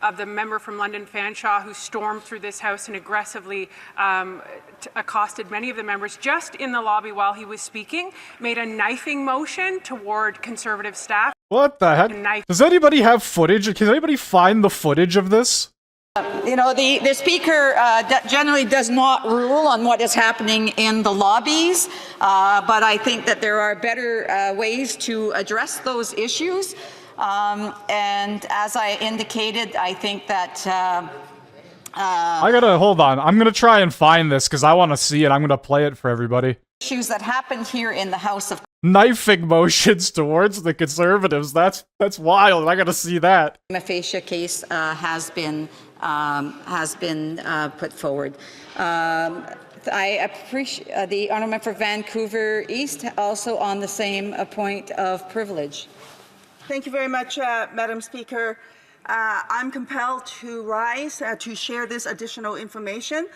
of the member from London Fanshawe who stormed through this House and aggressively accosted many of the members just in the lobby while he was speaking, made a knifing motion toward Conservative staff. What the heck? Does anybody have footage? Can anybody find the footage of this? You know, the Speaker generally does not rule on what is happening in the lobbies, but I think that there are better ways to address those issues. And as I indicated, I think that... I gotta, hold on. I'm gonna try and find this because I want to see it. I'm gonna play it for everybody. Issues that happen here in the House of... Knifing motions towards the Conservatives. That's wild. I gotta see that. The facie case has been put forward. I appreciate the honourable member for Vancouver East also on the same point of privilege. Thank you very much, Madam Speaker. I'm compelled to rise to share this additional information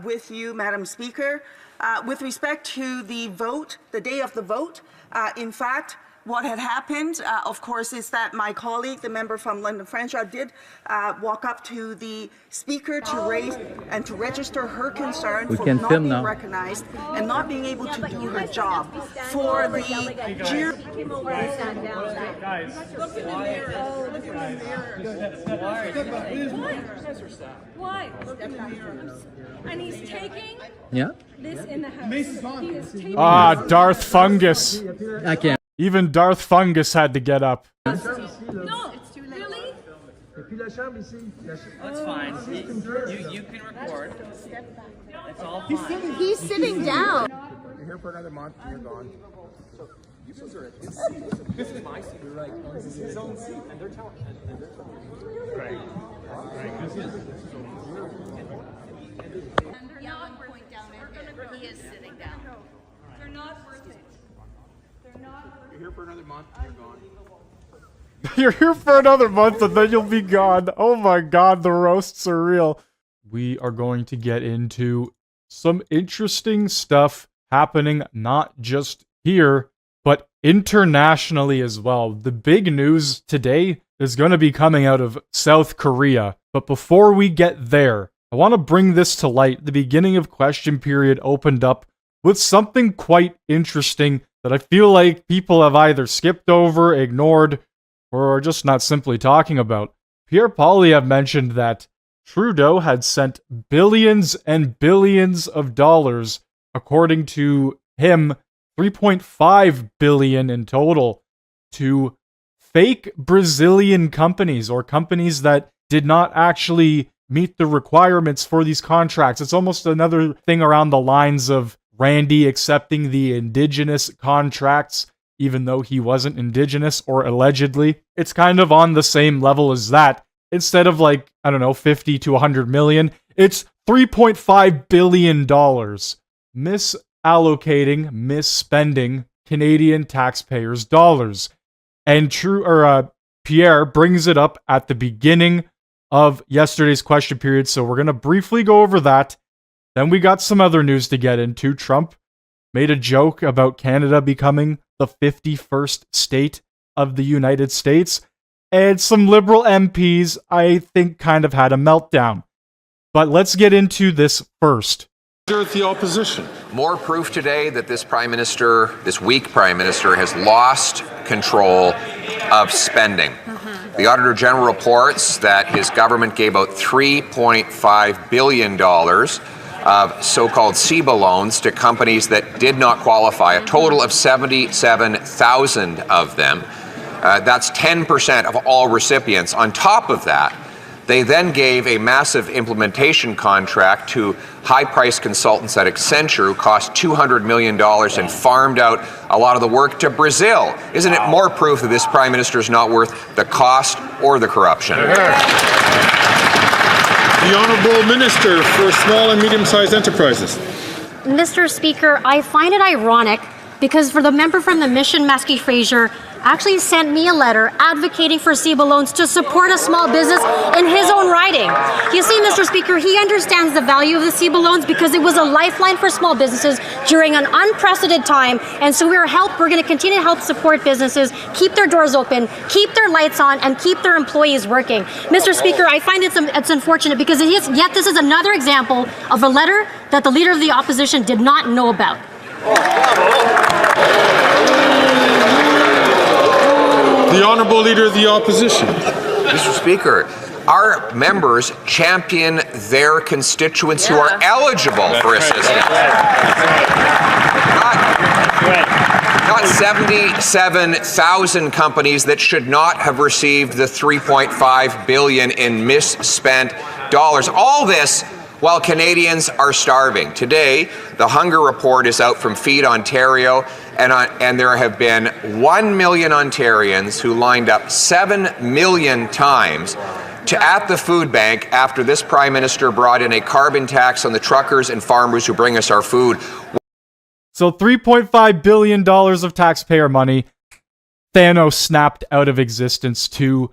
with you, Madam Speaker. With respect to the vote, the day of the vote, in fact, what had happened, of course, is that my colleague, the member from London Fanshawe, did walk up to the Speaker to raise and to register her concern for not being recognized and not being able to do her job. For the Why? And he's taking this in the House. He is taking Darth Fungus. I can't. Even Darth Fungus had to get up. No, it's too really? That's fine. You can record. It's all fine. He's sitting down. You're here for another month and you're gone. This is my seat. You're right. This is his own seat, and they're telling Right. He is sitting down. They're not worth it. They're not worth it. You're here for another month and you're gone. You're here for another month and then you'll be gone. Oh my god, the roasts are real. We are going to get into some interesting stuff happening not just here, but internationally as well. The big news today is going to be coming out of South Korea. But before we get there, I want to bring this to light. The beginning of question period opened up with something quite interesting that I feel like people have either skipped over, ignored, or are just not simply talking about. Pierre Poilievre mentioned that Trudeau had sent billions and billions of dollars, according to him, 3.5 billion in total, to fake Brazilian companies or companies that did not actually meet the requirements for these contracts. It's almost another thing around the lines of Randy accepting the indigenous contracts, even though he wasn't indigenous or allegedly. It's kind of on the same level as that. Instead of 50 to 100 million, it's $3.5 billion. Misallocating, misspending Canadian taxpayers' dollars. And Pierre brings it up at the beginning of yesterday's question period, so we're going to briefly go over that. Then we got some other news to get into. Trump made a joke about Canada becoming the 51st state of the United States, and some Liberal MPs, I think, kind of had a meltdown. But let's get into this first. The opposition. More proof today that this weak Prime Minister, has lost control of spending. The Auditor General reports that his government gave out $3.5 billion of so-called CEBA loans to companies that did not qualify, a total of 77,000 of them. That's 10% of all recipients. On top of that, they then gave a massive implementation contract to high-priced consultants at Accenture who cost $200 million and farmed out a lot of the work to Brazil. Isn't it more proof that this Prime Minister is not worth the cost or the corruption? The Honourable Minister for Small and Medium-Sized Enterprises. Mr. Speaker, I find it ironic because for the member from the Mission, Maskey Fraser, actually sent me a letter advocating for CEBA loans to support a small business in his own riding. You see, Mr. Speaker, he understands the value of the CEBA loans because it was a lifeline for small businesses during an unprecedented time. And so we're going to continue to help support businesses, keep their doors open, keep their lights on, and keep their employees working. Mr. Speaker, I find it's unfortunate because yet this is another example of a letter that the Leader of the Opposition did not know about. The Honourable Leader of the Opposition. Mr. Speaker, our members champion their constituents who are eligible for assistance. Not 77,000 companies that should not have received the $3.5 billion in misspent dollars. All this while Canadians are starving. Today, the hunger report is out from Feed Ontario, and there have been 1 million Ontarians who lined up 7 million times at the food bank after this Prime Minister brought in a carbon tax on the truckers and farmers who bring us our food. So $3.5 billion of taxpayer money, Thanos snapped out of existence to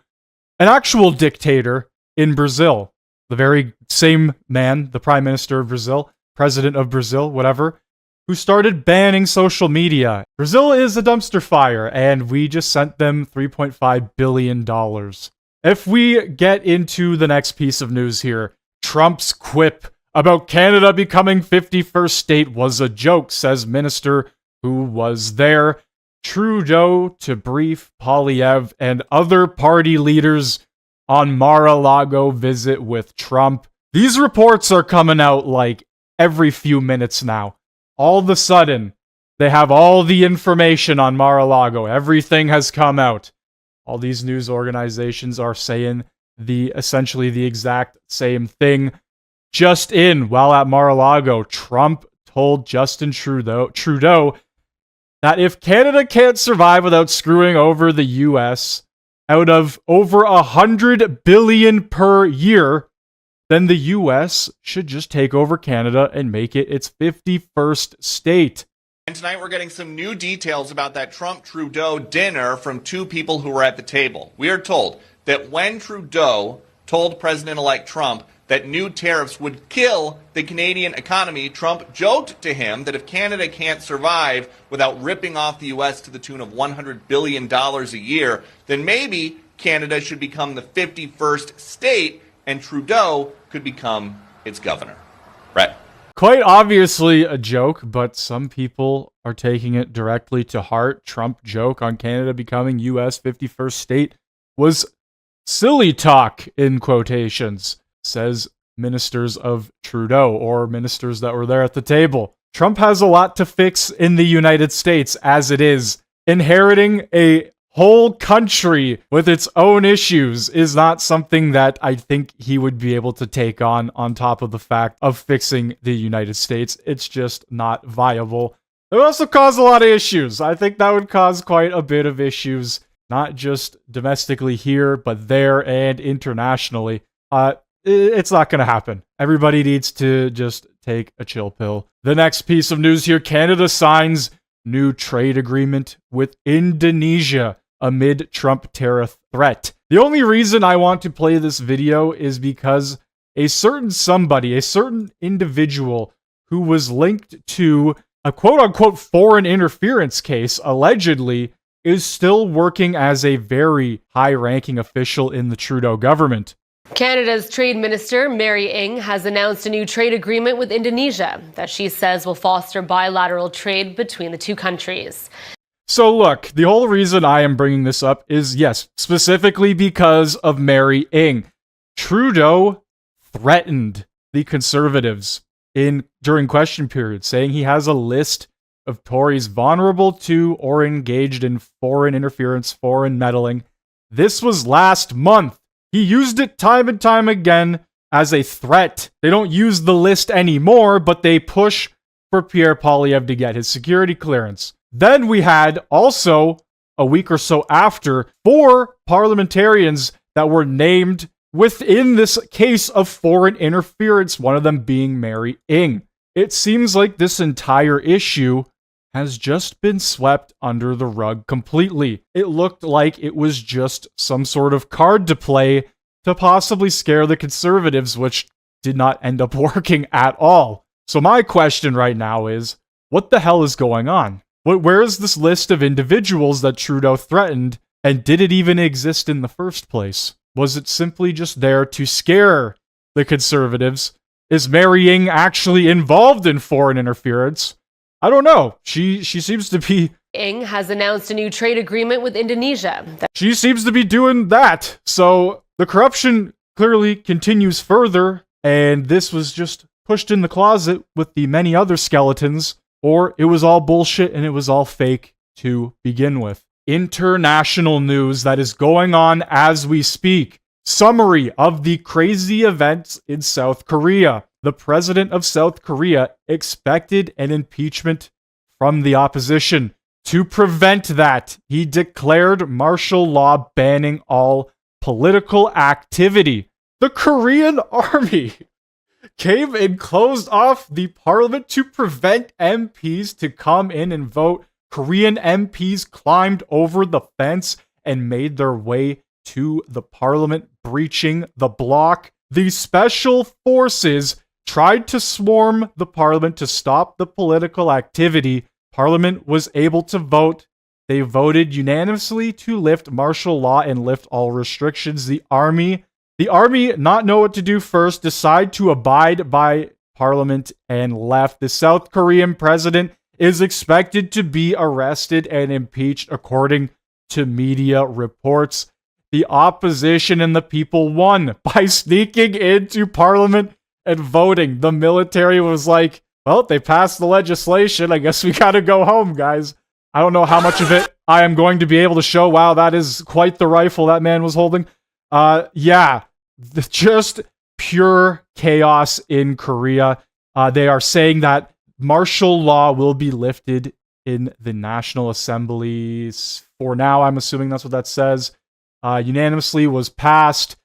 an actual dictator in Brazil. The very same man, the Prime Minister of Brazil, President of Brazil, whatever, who started banning social media. Brazil is a dumpster fire, and we just sent them $3.5 billion. If we get into the next piece of news here, Trump's quip about Canada becoming 51st state was a joke, says minister who was there. Trudeau to brief Poilievre and other party leaders on Mar-a-Lago visit with Trump. These reports are coming out like every few minutes now. All of a sudden, they have all the information on Mar-a-Lago. Everything has come out. All these news organizations are saying essentially the exact same thing. Just while at Mar-a-Lago, Trump told Justin Trudeau that if Canada can't survive without screwing over the US out of over $100 billion per year, then the US should just take over Canada and make it its 51st state. And tonight we're getting some new details about that Trump-Trudeau dinner from two people who were at the table. We are told that when Trudeau told President-elect Trump that new tariffs would kill the Canadian economy, Trump joked to him that if Canada can't survive without ripping off the U.S. to the tune of $100 billion a year, then maybe Canada should become the 51st state and Trudeau could become its governor. Brett. Quite obviously a joke, but some people are taking it directly to heart. Trump joke on Canada becoming U.S. 51st state was silly talk, in quotations, says ministers of Trudeau, or ministers that were there at the table. Trump has a lot to fix in the United States as it is. Inheriting a whole country with its own issues is not something that I think he would be able to take on top of the fact of fixing the United States. It's just not viable. It would also cause a lot of issues. I think that would cause quite a bit of issues, not just domestically here, but there and internationally. It's not going to happen. Everybody needs to just take a chill pill. The next piece of news here, Canada signs new trade agreement with Indonesia amid Trump tariff threat. The only reason I want to play this video is because a certain individual who was linked to a quote-unquote foreign interference case, allegedly, is still working as a very high-ranking official in the Trudeau government. Canada's Trade Minister, Mary Ng, has announced a new trade agreement with Indonesia that she says will foster bilateral trade between the two countries. So look, the whole reason I am bringing this up is, yes, specifically because of Mary Ng. Trudeau threatened the Conservatives during question period, saying he has a list of Tories vulnerable to or engaged in foreign interference, foreign meddling. This was last month. He used it time and time again as a threat. They don't use the list anymore, but they push for Pierre Poilievre to get his security clearance. Then we had also, a week or so after, 4 parliamentarians that were named within this case of foreign interference, one of them being Mary Ng. It seems like this entire issue has just been swept under the rug completely. It looked like it was just some sort of card to play to possibly scare the Conservatives, which did not end up working at all. So my question right now is, what the hell is going on? Where is this list of individuals that Trudeau threatened, and did it even exist in the first place? Was it simply just there to scare the Conservatives? Is Mary Ng actually involved in foreign interference? I don't know. She seems to be... Ng has announced a new trade agreement with Indonesia. She seems to be doing that. So the corruption clearly continues further, and this was just pushed in the closet with the many other skeletons, or it was all bullshit and it was all fake to begin with. International news that is going on as we speak. Summary of the crazy events in South Korea. The president of South Korea expected an impeachment from the opposition. To prevent that, he declared martial law banning all political activity. The Korean army came and closed off the parliament to prevent MPs to come in and vote. Korean MPs climbed over the fence and made their way to the parliament, breaching the block. The special forces tried to swarm the parliament to stop the political activity. Parliament was able to vote. They voted unanimously to lift martial law and lift all restrictions. The army not know what to do first, decide to abide by parliament and left. The South Korean president is expected to be arrested and impeached according to media reports. The opposition and the people won by sneaking into parliament and voting. The military was like, well, they passed the legislation. I guess we gotta go home, guys. I don't know how much of it I am going to be able to show. Wow, that is quite the rifle that man was holding. Yeah, just pure chaos in Korea. They are saying that martial law will be lifted in the National Assembly. For now, I'm assuming that's what that says. Unanimously was passed.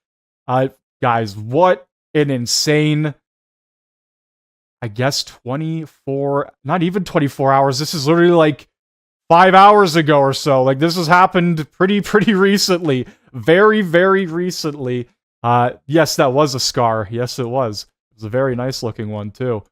Guys, what an insane, I guess 24, not even 24 hours. This is literally like 5 hours ago or so. Like, this has happened pretty recently. Very, very recently. Yes, that was a scar. Yes, it was. It was a very nice looking one, too.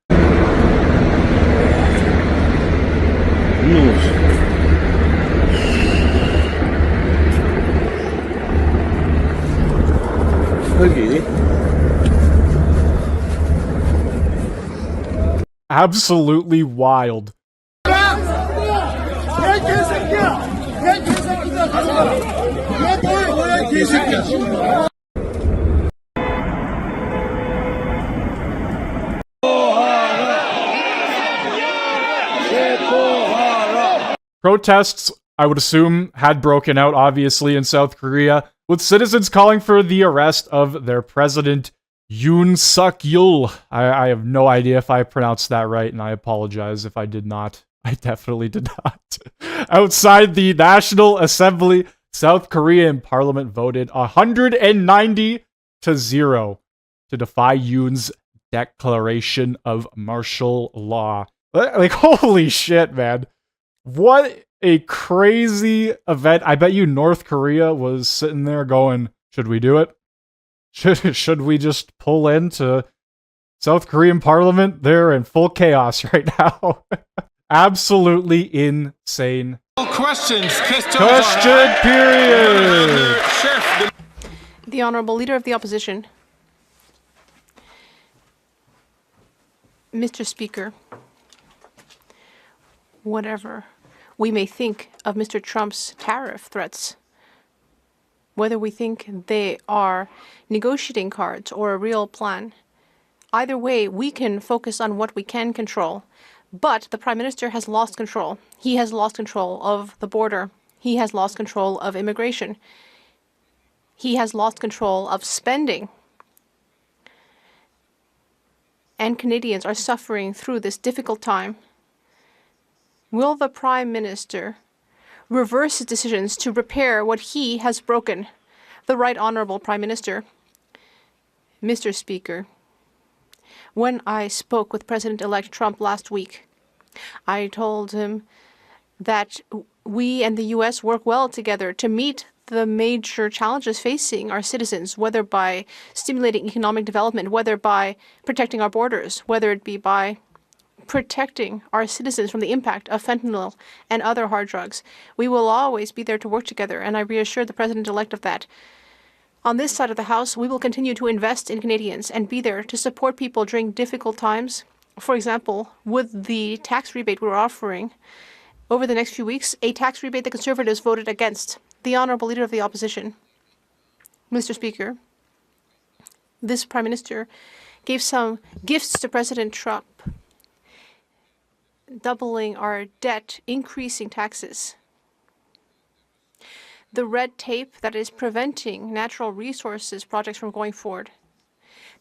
Absolutely wild. Protests, I would assume, had broken out, obviously, in South Korea, with citizens calling for the arrest of their president, Yoon Suk-yeol. I have no idea if I pronounced that right, and I apologize if I did not. I definitely did not. Outside the National Assembly, South Korean Parliament voted 190-0 to defy Yoon's declaration of martial law. Like, holy shit, man. What a crazy event. I bet you North Korea was sitting there going, should we do it? Should we just pull into South Korean Parliament? They're in full chaos right now. Absolutely insane. Question period. The Honourable Leader of the Opposition. Mr. Speaker, whatever we may think of Mr. Trump's tariff threats, whether we think they are negotiating cards or a real plan, either way, we can focus on what we can control. But the Prime Minister has lost control. He has lost control of the border. He has lost control of immigration. He has lost control of spending. And Canadians are suffering through this difficult time. Will the Prime Minister reverse his decisions to repair what he has broken? The Right Honourable Prime Minister. Mr. Speaker, when I spoke with President-elect Trump last week, I told him that we and the U.S. work well together to meet the major challenges facing our citizens, whether by stimulating economic development, whether by protecting our borders, whether it be by protecting our citizens from the impact of fentanyl and other hard drugs. We will always be there to work together, and I reassure the President-elect of that. On this side of the House, we will continue to invest in Canadians and be there to support people during difficult times. For example, with the tax rebate we're offering over the next few weeks, a tax rebate the Conservatives voted against. The Honourable Leader of the Opposition. Mr. Speaker, this Prime Minister gave some gifts to President Trump, doubling our debt, increasing taxes. The red tape that is preventing natural resources projects from going forward.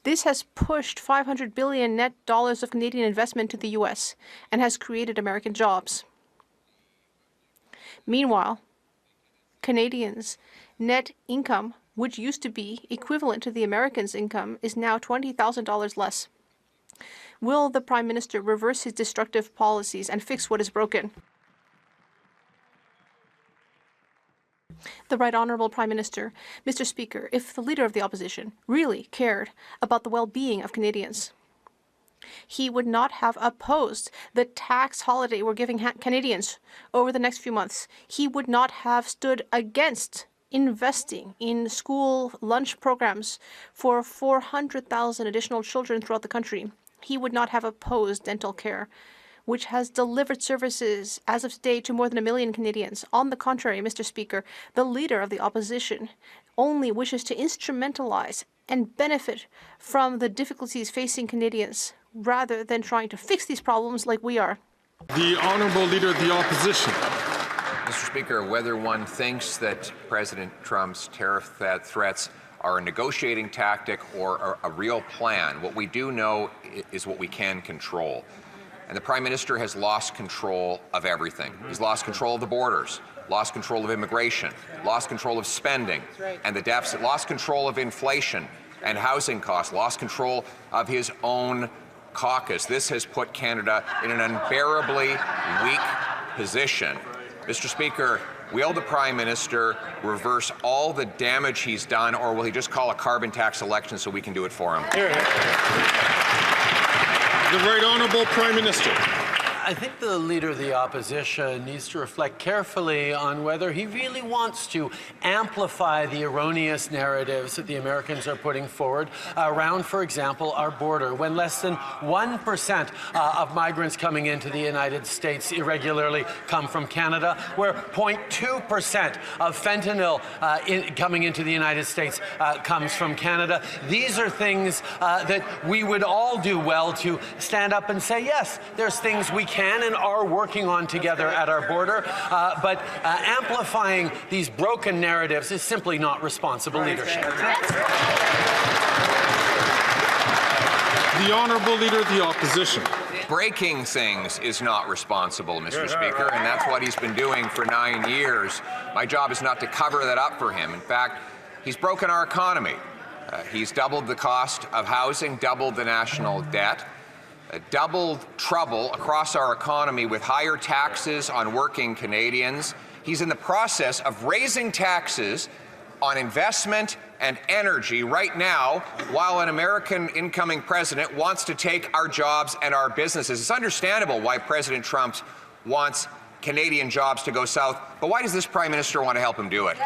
This has pushed $500 billion net dollars of Canadian investment to the U.S. and has created American jobs. Meanwhile, Canadians' net income, which used to be equivalent to the Americans' income, is now $20,000 less. Will the Prime Minister reverse his destructive policies and fix what is broken? The Right Honourable Prime Minister. Mr. Speaker, if the Leader of the Opposition really cared about the well-being of Canadians, he would not have opposed the tax holiday we're giving Canadians over the next few months. He would not have stood against investing in school lunch programs for 400,000 additional children throughout the country. He would not have opposed dental care, which has delivered services as of today to more than 1 million Canadians. On the contrary, Mr. Speaker, the Leader of the Opposition only wishes to instrumentalize and benefit from the difficulties facing Canadians, rather than trying to fix these problems like we are. The Honourable Leader of the Opposition. Mr. Speaker, whether one thinks that President Trump's tariff threats are a negotiating tactic or a real plan, what we do know is what we can control. And the Prime Minister has lost control of everything. He's lost control of the borders, lost control of immigration, lost control of spending and the deficit, lost control of inflation and housing costs, lost control of his own caucus. This has put Canada in an unbearably weak position. Mr. Speaker, will the Prime Minister reverse all the damage he's done, or will he just call a carbon tax election so we can do it for him? The Right Honourable Prime Minister. I think the Leader of the Opposition needs to reflect carefully on whether he really wants to amplify the erroneous narratives that the Americans are putting forward around, for example, our border, when less than 1% of migrants coming into the United States irregularly come from Canada, where 0.2% of fentanyl coming into the United States comes from Canada. These are things that we would all do well to stand up and say, yes, there's things we can and are working on together at our border, but amplifying these broken narratives is simply not responsible leadership. The Honourable Leader of the Opposition. Breaking things is not responsible, Mr. Speaker, and that's what he's been doing for 9 years. My job is not to cover that up for him. In fact, he's broken our economy. He's doubled the cost of housing, doubled the national debt, doubled trouble across our economy with higher taxes on working Canadians. He's in the process of raising taxes on investment and energy right now, while an American incoming president wants to take our jobs and our businesses. It's understandable why President Trump wants Canadian jobs to go south, but why does this Prime Minister want to help him do it? The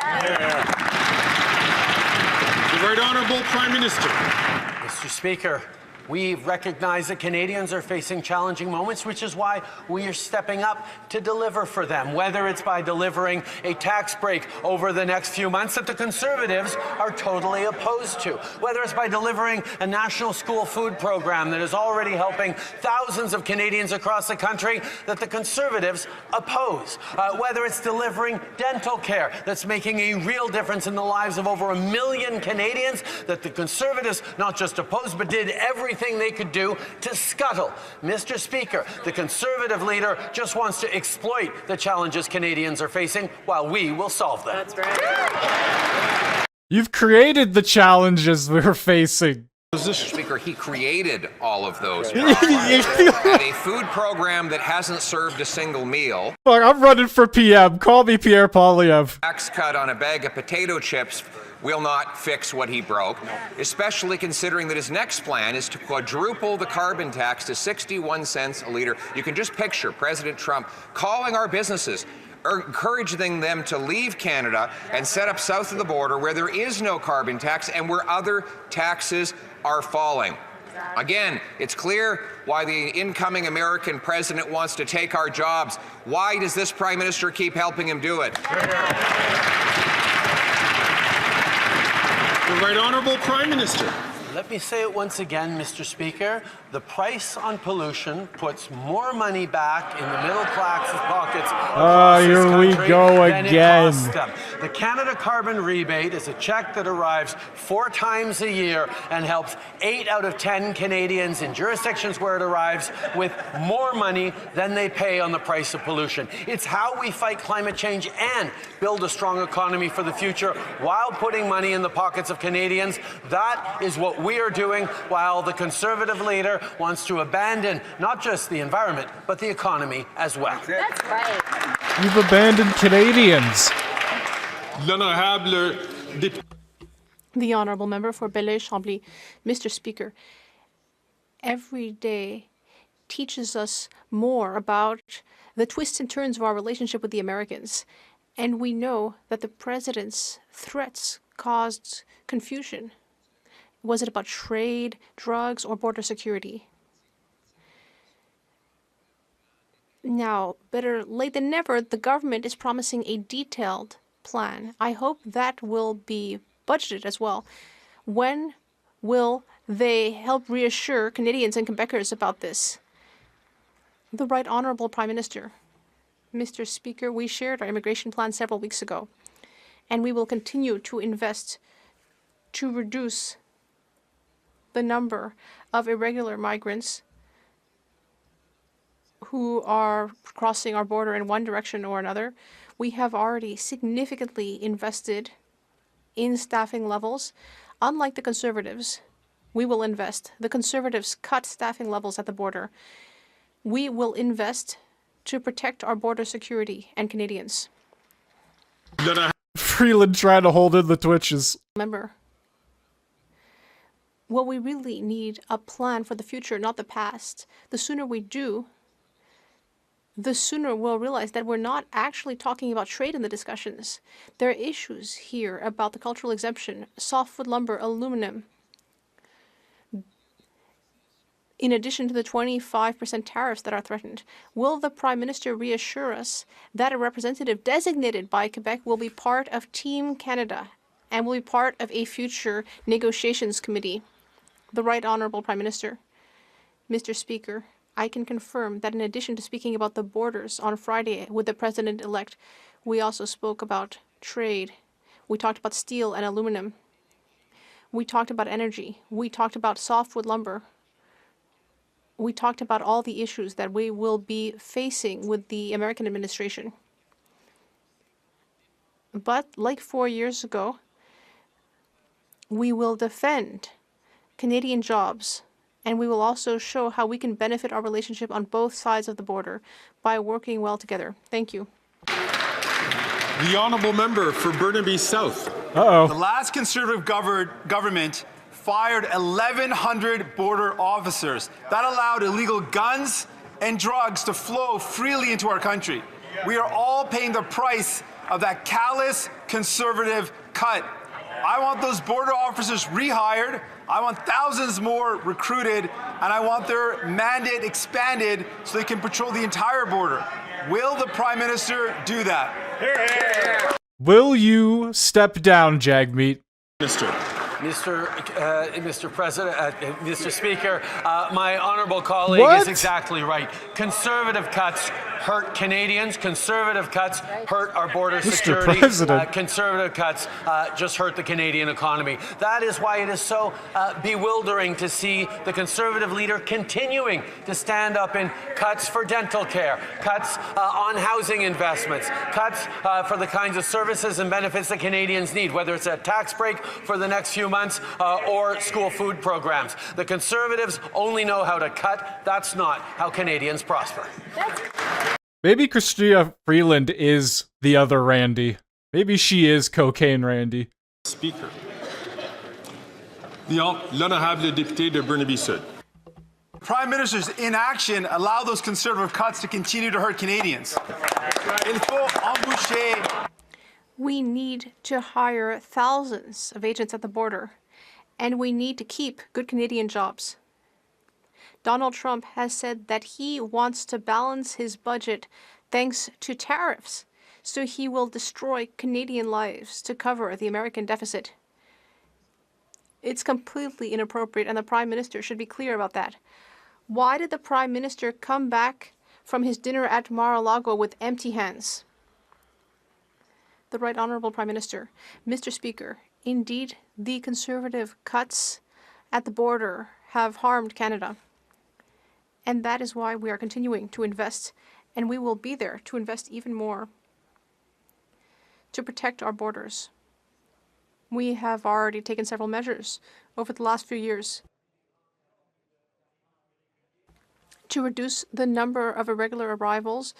Right Honourable Prime Minister. Mr. Speaker, we recognize that Canadians are facing challenging moments, which is why we are stepping up to deliver for them, whether it's by delivering a tax break over the next few months that the Conservatives are totally opposed to, whether it's by delivering a national school food program that is already helping thousands of Canadians across the country that the Conservatives oppose, whether it's delivering dental care that's making a real difference in the lives of over 1 million Canadians that the Conservatives not just opposed but did everything they could do to scuttle. Mr. Speaker, the Conservative leader just wants to exploit the challenges Canadians are facing while we will solve them. That's right. You've created the challenges we're facing. Mr. Speaker, he created all of those problems. And a food program that hasn't served a single meal. Look, I'm running for PM. Call me Pierre Poilievre. Tax cut on a bag of potato chips will not fix what he broke, especially considering that his next plan is to quadruple the carbon tax to 61 cents a litre. You can just picture President Trump calling our businesses, encouraging them to leave Canada and set up south of the border where there is no carbon tax and where other taxes are falling. Again, it's clear why the incoming American president wants to take our jobs. Why does this Prime Minister keep helping him do it? The Right Honourable Prime Minister. Let me say it once again, Mr. Speaker. The price on pollution puts more money back in the middle class's pockets across this here we country go than again. it costs them. The Canada Carbon Rebate is a check that arrives 4 times a year and helps 8 out of 10 Canadians in jurisdictions where it arrives with more money than they pay on the price of pollution. It's how we fight climate change and build a strong economy for the future while putting money in the pockets of Canadians. That is what we are doing, while the Conservative leader wants to abandon not just the environment, but the economy as well. That's right. You've abandoned Canadians. The Honourable Member for Belleuil-Chambly. Mr. Speaker, every day teaches us more about the twists and turns of our relationship with the Americans. And we know that the President's threats caused confusion. Was it about trade, drugs, or border security? Now, better late than never, the government is promising a detailed plan. I hope that will be budgeted as well. When will they help reassure Canadians and Quebecers about this? The Right Honourable Prime Minister. Mr. Speaker, we shared our immigration plan several weeks ago, and we will continue to invest to reduce the number of irregular migrants who are crossing our border in one direction or another. We have already significantly invested in staffing levels. Unlike the Conservatives, we will invest. The Conservatives cut staffing levels at the border. We will invest to protect our border security and Canadians. Freeland trying to hold in the twitches. Remember, well, we really need a plan for the future, not the past. The sooner we do, the sooner we'll realize that we're not actually talking about trade in the discussions. There are issues here about the cultural exemption, softwood lumber, aluminum, in addition to the 25% tariffs that are threatened. Will the Prime Minister reassure us that a representative designated by Quebec will be part of Team Canada and will be part of a future negotiations committee? The Right Honourable Prime Minister. Mr. Speaker, I can confirm that in addition to speaking about the borders on Friday with the President-elect, we also spoke about trade. We talked about steel and aluminum. We talked about energy. We talked about softwood lumber. We talked about all the issues that we will be facing with the American administration. But like 4 years ago, we will defend Canadian jobs, and we will also show how we can benefit our relationship on both sides of the border by working well together. Thank you. The Honourable Member for Burnaby South. Uh-oh. The last Conservative government fired 1,100 border officers. That allowed illegal guns and drugs to flow freely into our country. We are all paying the price of that callous Conservative cut. I want those border officers rehired. I want thousands more recruited, and I want their mandate expanded so they can patrol the entire border. Will the Prime Minister do that? Will you step down, Jagmeet? Mr. President, Mr. Speaker, my honourable colleague is exactly right. Conservative cuts hurt Canadians. Conservative cuts hurt our border security. Conservative cuts just hurt the Canadian economy. That is why it is so bewildering to see the Conservative leader continuing to stand up in cuts for dental care, cuts on housing investments, cuts for the kinds of services and benefits that Canadians need, whether it's a tax break for the next few months months or school food programs. The Conservatives only know how to cut. That's not how Canadians prosper. Maybe Chrystia Freeland is the other Randy. Maybe she is Cocaine Randy. Speaker. L'honorable député de Burnaby-Sud. Prime Minister's inaction allow those Conservative cuts to continue to hurt Canadians. Il faut embaucher. We need to hire thousands of agents at the border, and we need to keep good Canadian jobs. Donald Trump has said that he wants to balance his budget thanks to tariffs, so he will destroy Canadian lives to cover the American deficit. It's completely inappropriate, and the Prime Minister should be clear about that. Why did the Prime Minister come back from his dinner at Mar-a-Lago with empty hands? The Right Honourable Prime Minister. Mr. Speaker, indeed, the Conservative cuts at the border have harmed Canada. And that is why we are continuing to invest, and we will be there to invest even more to protect our borders. We have already taken several measures over the last few years to reduce the number of irregular arrivals,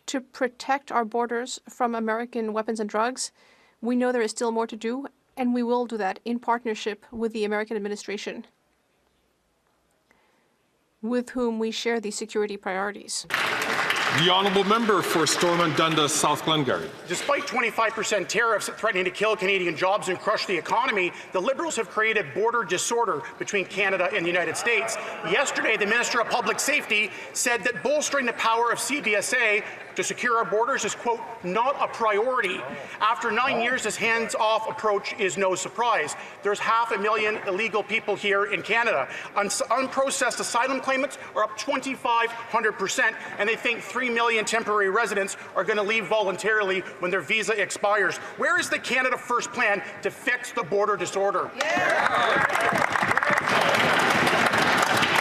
to protect our borders from American weapons and drugs. We know there is still more to do, and we will do that in partnership with the American administration, with whom we share these security priorities. The honourable member for Stormont Dundas, South Glengarry. Despite 25% tariffs threatening to kill Canadian jobs and crush the economy, the Liberals have created border disorder between Canada and the United States. Yesterday, the Minister of Public Safety said that bolstering the power of CBSA to secure our borders is, quote, not a priority. After 9 years, this hands-off approach is no surprise. There's 500,000 illegal people here in Canada. Unprocessed asylum claimants are up 2,500%, and they think 3 million temporary residents are going to leave voluntarily when their visa expires. Where is the Canada First plan to fix the border disorder? Yeah.